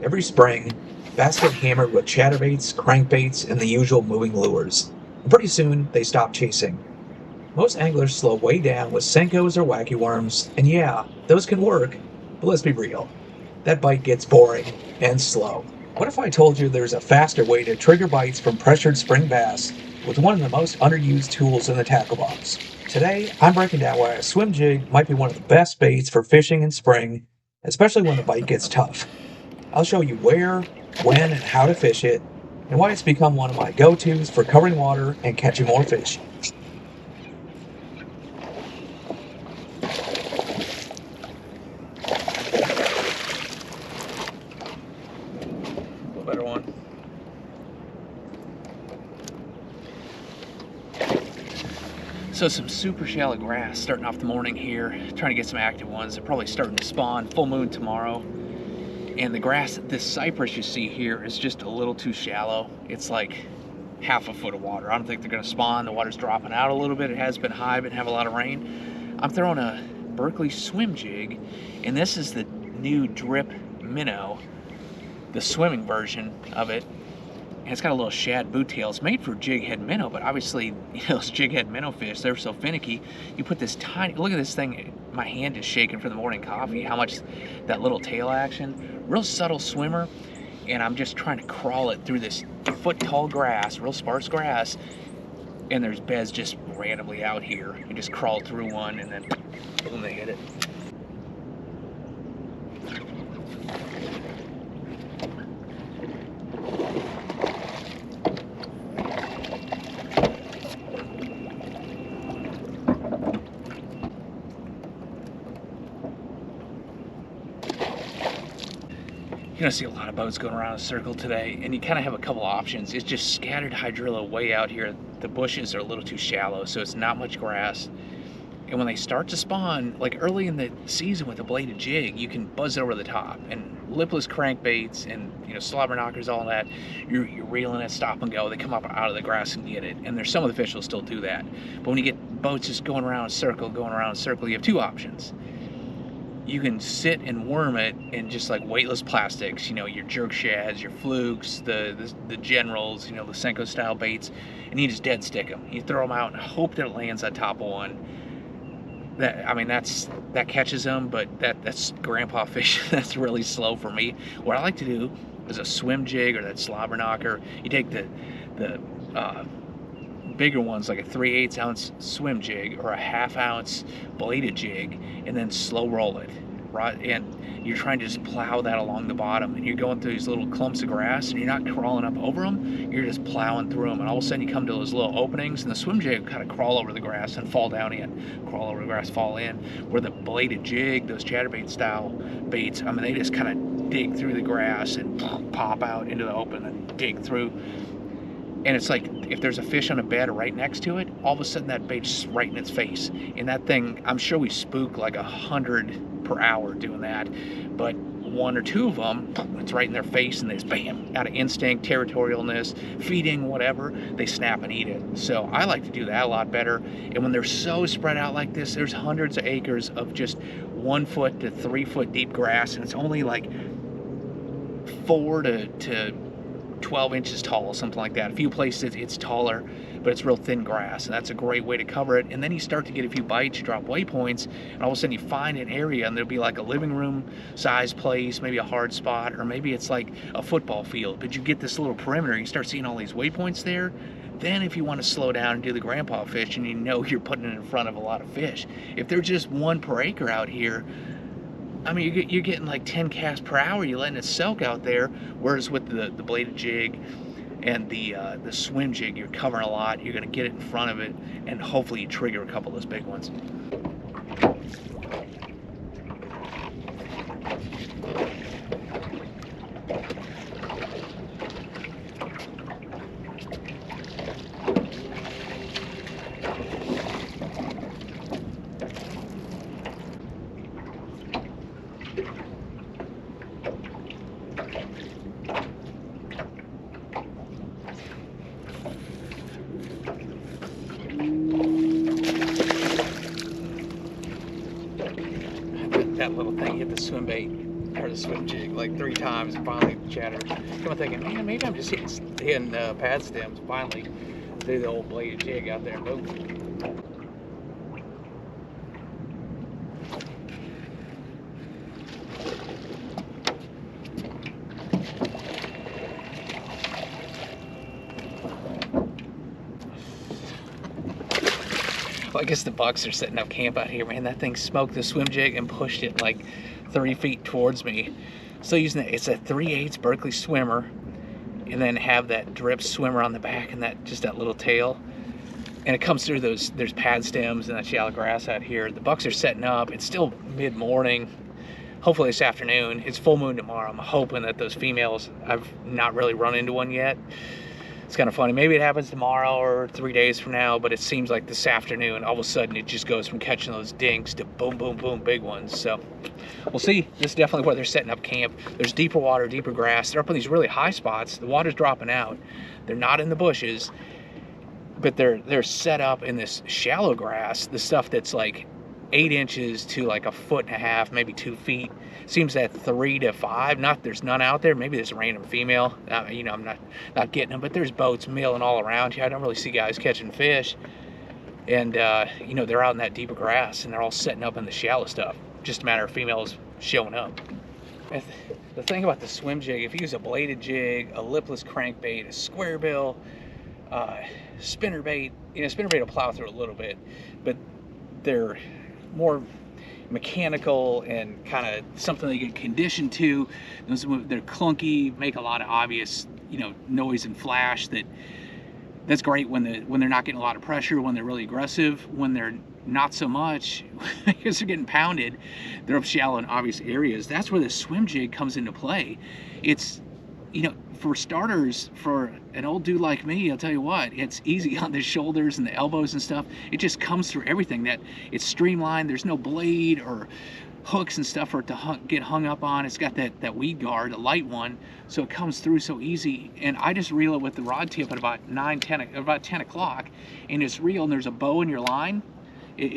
Every spring, bass get hammered with chatterbaits, crankbaits, and the usual moving lures. And pretty soon, they stop chasing. Most anglers slow way down with senkos or wacky worms, and yeah, those can work, but let's be real. That bite gets boring and slow. What if I told you there's a faster way to trigger bites from pressured spring bass with one of the most underused tools in the tackle box? Today, I'm breaking down why a swim jig might be one of the best baits for fishing in spring, especially when the bite gets tough. I'll show you where, when, and how to fish it, and why it's become one of my go-tos for covering water and catching more fish. A better one. So some super shallow grass starting off the morning here, trying to get some active ones. They're probably starting to spawn, full moon tomorrow. And the grass, this cypress you see here is just a little too shallow. It's like half a foot of water. I don't think they're gonna spawn. The water's dropping out a little bit. It has been high, but have a lot of rain. I'm throwing a Berkley swim jig, and this is the new Drip Minnow, the swimming version of it. And it's got a little shad boot tail. It's made for jig head minnow, but obviously, those jig head minnow fish, they're so finicky. You put this tiny, look at this thing, my hand is shaking from the morning coffee, how much that little tail action. Real subtle swimmer, and I'm just trying to crawl it through this foot tall grass, real sparse grass, and there's beds just randomly out here. You just crawl through one, and then boom, they hit it. You're gonna see a lot of boats going around a circle today, and you kind of have a couple options. It's just scattered hydrilla way out here. The bushes are a little too shallow, so it's not much grass. And when they start to spawn, like early in the season with a bladed jig, you can buzz it over the top. And lipless crankbaits and slobber knockers, all that, you're reeling it, stop and go. They come up out of the grass and get it. And there's some of the fish will still do that. But when you get boats just going around a circle, you have two options. You can sit and worm it in just like weightless plastics, your jerk shads, your flukes, the generals, the Senko style baits, and you just dead stick them. You throw them out and hope that it lands on top of one. That catches them, but that's grandpa fish. That's really slow for me. What I like to do is a swim jig or that slobber knocker. You take the bigger ones, like a 3/8 ounce swim jig or a 1/2 ounce bladed jig, and then slow roll it, right? And you're trying to just plow that along the bottom, and you're going through these little clumps of grass, and you're not crawling up over them, you're just plowing through them, and all of a sudden you come to those little openings, and the swim jig will kind of crawl over the grass and fall down in, crawl over the grass, fall in, where the bladed jig, those chatterbait style baits, they just kind of dig through the grass and pop out into the open and dig through. And it's like, if there's a fish on a bed right next to it, all of a sudden that bait's right in its face. And that thing, I'm sure we spook like 100 per hour doing that. But one or two of them, it's right in their face, and they just bam, out of instinct, territorialness, feeding, whatever, they snap and eat it. So I like to do that a lot better. And when they're so spread out like this, there's hundreds of acres of just 1 foot to 3 foot deep grass, and it's only like 4 to 12 inches tall, something like that. A few places it's taller, but it's real thin grass, and that's a great way to cover it. And then you start to get a few bites, you drop waypoints, and all of a sudden you find an area, and there'll be like a living room size place, maybe a hard spot, or maybe it's like a football field, but you get this little perimeter, you start seeing all these waypoints there. Then if you want to slow down and do the grandpa fish, and you're putting it in front of a lot of fish. If there's just 1 per acre out here, you're getting like 10 casts per hour. You're letting it soak out there. Whereas with the bladed jig and the swim jig, you're covering a lot. You're going to get it in front of it, and hopefully you trigger a couple of those big ones. That little thing hit the swim bait. or the swim jig like 3 times and finally chattered. Come on thinking, man, maybe I'm just hitting pad stems. Finally, do the old bladed jig out there. Boom. Well, I guess the bucks are setting up camp out here, man. That thing smoked the swim jig and pushed it like 30 feet towards me. Still using it. It's a 3/8 Berkley Swimmer, and then have that drip swimmer on the back and that just that little tail. And it comes through those, there's pad stems and that shallow grass out here. The bucks are setting up. It's still mid-morning. Hopefully this afternoon. It's full moon tomorrow. I'm hoping that those females, I've not really run into one yet. It's kind of funny. Maybe it happens tomorrow or 3 days from now, but it seems like this afternoon, all of a sudden, it just goes from catching those dinks to boom, boom, boom, big ones. So we'll see. This is definitely where they're setting up camp. There's deeper water, deeper grass. They're up on these really high spots. The water's dropping out. They're not in the bushes, but they're set up in this shallow grass, the stuff that's like 8 inches to like 1.5 feet, maybe 2 feet. Seems at 3 to 5. Not there's none out there. Maybe there's a random female. You know, I'm not getting them, but there's boats milling all around here. I don't really see guys catching fish. And you know, they're out in that deeper grass and they're all setting up in the shallow stuff. Just a matter of females showing up. And the thing about the swim jig, if you use a bladed jig, a lipless crankbait, a square bill, spinnerbait, you know, spinnerbait will plow through a little bit, but they're more mechanical and kind of something they get conditioned to. They're clunky, make a lot of obvious, you know, noise and flash. That's great when they're not getting a lot of pressure, when they're really aggressive. When they're not so much, because they're getting pounded, they're up shallow in obvious areas. That's where the swim jig comes into play. It's, you know, for starters, for an old dude like me, I'll tell you what, it's easy on the shoulders and the elbows and stuff. It just comes through everything. That it's streamlined. There's no blade or hooks and stuff for it to get hung up on. It's got that weed guard, a light one, so it comes through so easy. And I just reel it with the rod tip at about 10 o'clock, and it's real. And there's a bow in your line.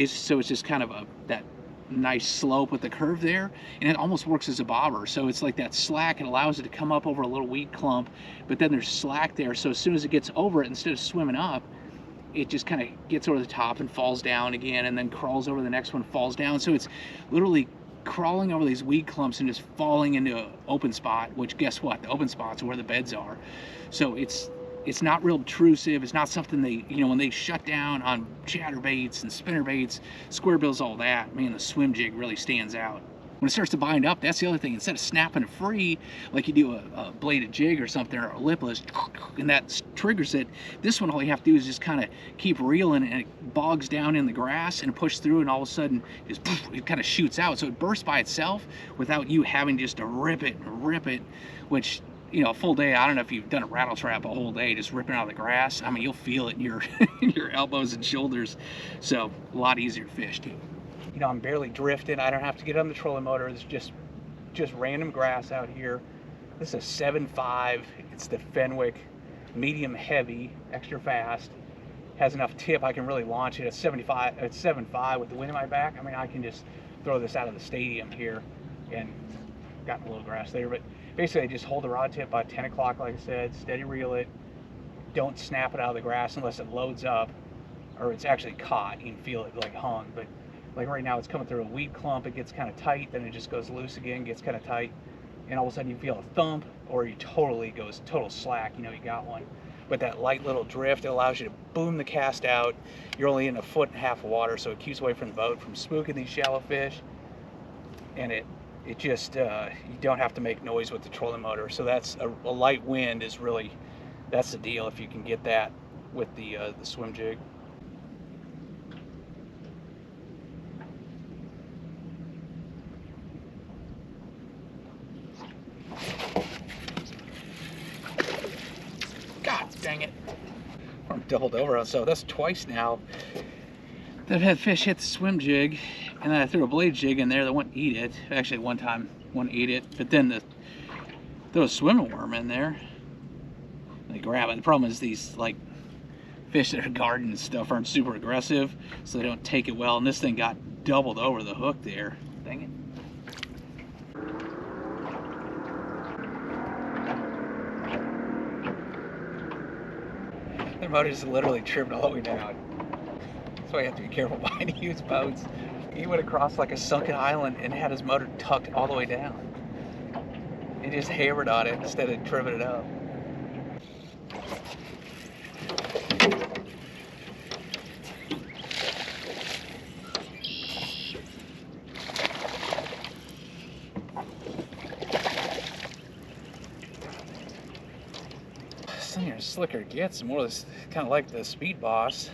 So it's just kind of that nice slope with the curve there, and it almost works as a bobber. So it's like that slack. It allows it to come up over a little weed clump, but then there's slack there, so as soon as it gets over it, instead of swimming up, it just kind of gets over the top and falls down again, and then crawls over the next one, falls down. So it's literally crawling over these weed clumps and just falling into an open spot, which guess what, the open spots are where the beds are. So it's not real obtrusive. It's not something they, you know, when they shut down on chatterbaits and spinnerbaits, square bills, all that, man, the swim jig really stands out. When it starts to bind up, that's the other thing. Instead of snapping it free like you do a bladed jig or something, or a lipless, and that triggers it, this one all you have to do is just kind of keep reeling, and it bogs down in the grass and push through, and all of a sudden it kind of shoots out. So it bursts by itself without you having just to rip it, which, you know, a full day, I don't know if you've done a rattle trap a whole day just ripping out of the grass. I mean, you'll feel it in your in your elbows and shoulders. So a lot easier to fish too. You know, I'm barely drifting. I don't have to get on the trolling motor. It's just random grass out here. This is a 7.5. It's the Fenwick, medium heavy, extra fast. Has enough tip I can really launch it at 75. At 7.5 with the wind in my back. I mean, I can just throw this out of the stadium here, and got a little grass there, but basically I just hold the rod tip by 10 o'clock, like I said, steady reel it, don't snap it out of the grass unless it loads up or it's actually caught. You can feel it like hung, but like right now it's coming through a weed clump, it gets kind of tight, then it just goes loose again, gets kind of tight, and all of a sudden you feel a thump, or you goes total slack, you know you got one. But that light little drift, it allows you to boom the cast out. You're only in 1.5 feet of water, so it keeps away from the boat from spooking these shallow fish, and it just, you don't have to make noise with the trolling motor. So that's a light wind is really, that's the deal if you can get that with the swim jig. God dang it. I'm doubled over, so that's twice now that I've had fish hit the swim jig, and then I threw a blade jig in there that wouldn't eat it. Actually, one time, wouldn't eat it, but then threw a swimming worm in there. They grab it. The problem is these, like, fish that are guarding and stuff aren't super aggressive, so they don't take it well, and this thing got doubled over the hook there. Dang it. motor is literally trimmed all the way down. That's why you have to be careful buying used boats. He went across like a sunken island and had his motor tucked all the way down. He just hammered on it instead of trimming it up. The slicker it gets, the more it's kind of like the Speed Boss.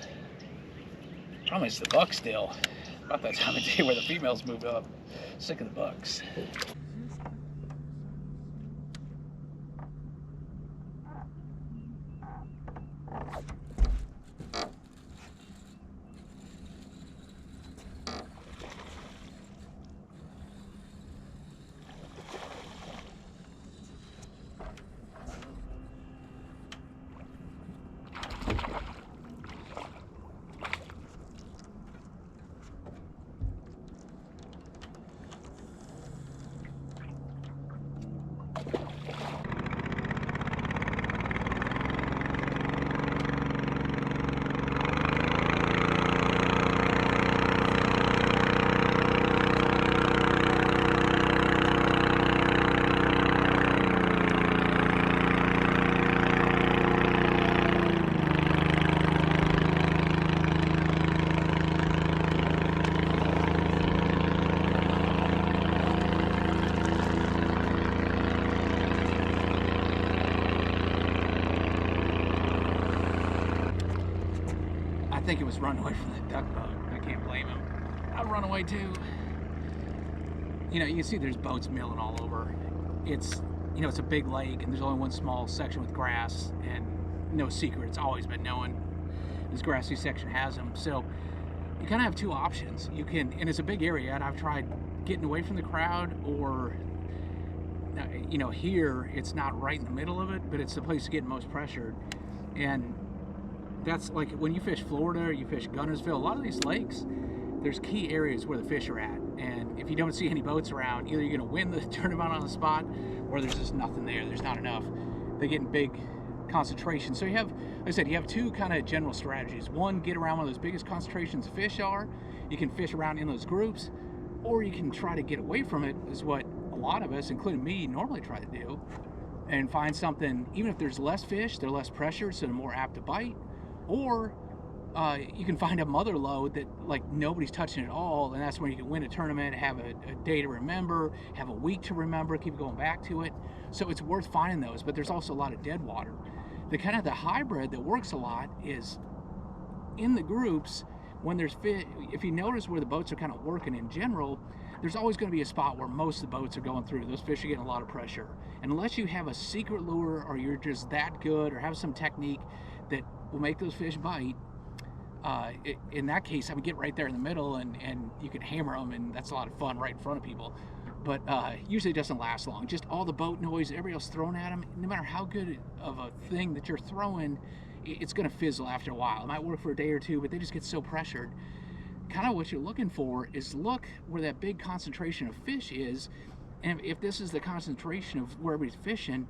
Problem is the buck still. About that time of day where the females move up. Sick of the bucks. I think it was run away from the duck boat. I can't blame him. I'd run away too. You know, you can see there's boats milling all over. It's, you know, it's a big lake and there's only one small section with grass, and no secret, it's always been known this grassy section has them. So you kind of have two options. You can, and it's a big area, and I've tried getting away from the crowd, or, you know, here it's not right in the middle of it, but it's the place to get most pressured. And that's like when you fish Florida or you fish Gunnersville, a lot of these lakes, there's key areas where the fish are at, and if you don't see any boats around, either you're going to win the tournament on the spot, or there's just nothing there. There's not enough. They get in big concentration. So you have, like I said, you have two kind of general strategies. One, get around where those biggest concentrations of fish are. You can fish around in those groups, or you can try to get away from it, is what a lot of us, including me, normally try to do, and find something, even if there's less fish, they're less pressure, so they're more apt to bite. Or you can find a mother lode that like nobody's touching at all, and that's when you can win a tournament, have a day to remember, have a week to remember, keep going back to it. So it's worth finding those, but there's also a lot of dead water. The kind of the hybrid that works a lot is in the groups when there's fish. If you notice where the boats are kind of working in general, there's always going to be a spot where most of the boats are going through. Those fish are getting a lot of pressure. And unless you have a secret lure, or you're just that good, or have some technique that will make those fish bite, in that case, I would get right there in the middle, and you can hammer them, and that's a lot of fun right in front of people. But usually it doesn't last long. Just all the boat noise, everybody else throwing at them, no matter how good of a thing that you're throwing, it's going to fizzle after a while. It might work for a day or two, but they just get so pressured. Kind of what you're looking for is look where that big concentration of fish is, and if this is the concentration of where everybody's fishing,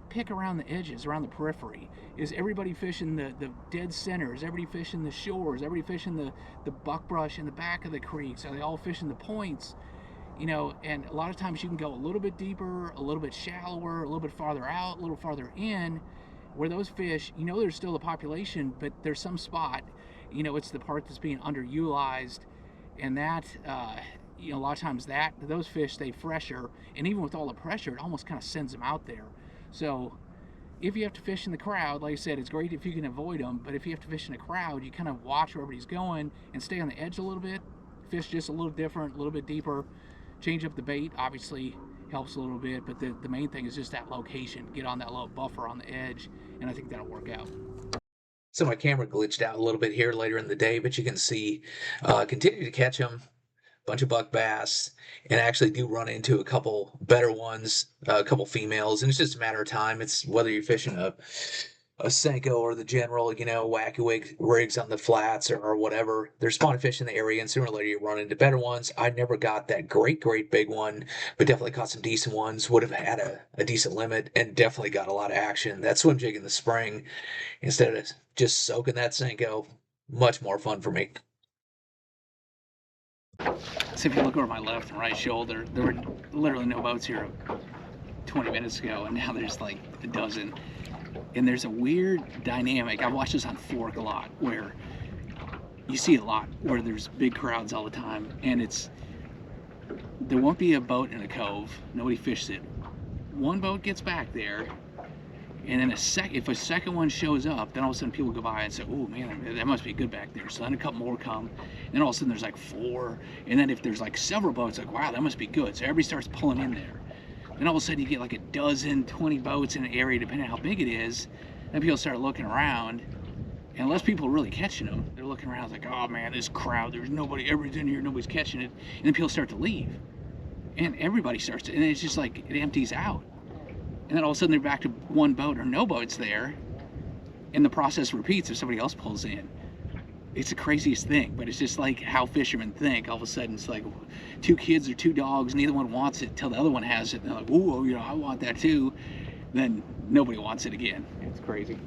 pick around the edges, around the periphery. Is everybody fishing the dead center? Is everybody fishing the shores? Everybody fishing the buckbrush in the back of the creeks? Are they all fishing the points? You know, and a lot of times you can go a little bit deeper, a little bit shallower, a little bit farther out, a little farther in, where those fish, you know, there's still a population, but there's some spot, you know, it's the part that's being underutilized, and that, you know, a lot of times those fish stay fresher, and even with all the pressure, it almost kind of sends them out there. So if you have to fish in the crowd, like I said, it's great if you can avoid them, but if you have to fish in a crowd, you kind of watch where everybody's going and stay on the edge a little bit, fish just a little different, a little bit deeper, change up the bait, obviously helps a little bit, but the main thing is just that location. Get on that little buffer on the edge, and I think that'll work out. So my camera glitched out a little bit here later in the day, but you can see, continue to catch them, bunch of buck bass, and actually do run into a couple better ones, a couple females, and it's just a matter of time. It's whether you're fishing a Senko or the general, wacky rigs on the flats or whatever. There's spawn fish in the area, and sooner or later you run into better ones. I never got that great big one, but definitely caught some decent ones. Would have had a decent limit and definitely got a lot of action. That swim jig in the spring, instead of just soaking that Senko, much more fun for me. So if you look over my left and right shoulder, there were literally no boats here 20 minutes ago, and now there's like a dozen. And there's a weird dynamic. I've watched this on Fork a lot, where you see a lot where there's big crowds all the time, and there won't be a boat in a cove. Nobody fishes it. One boat gets back there, and then if a second one shows up, then all of a sudden people go by and say, "Oh man, that must be good back there." So then a couple more come, and then all of a sudden there's like 4, and then if there's like several boats, like, wow, that must be good. So everybody starts pulling in there. Then all of a sudden you get like a dozen, 20 boats in an area, depending on how big it is. Then people start looking around, and unless people are really catching them, they're looking around like, "Oh man, this crowd, there's nobody, everybody's in here, nobody's catching it." And then people start to leave, and everybody starts to, and it's just like it empties out. And then all of a sudden they're back to one boat or no boats there, and the process repeats if somebody else pulls in. It's the craziest thing, but it's just like how fishermen think. All of a sudden it's like 2 kids or 2 dogs, neither one wants it till the other one has it, and they're like, "Ooh, I want that too." Then nobody wants it again. It's crazy.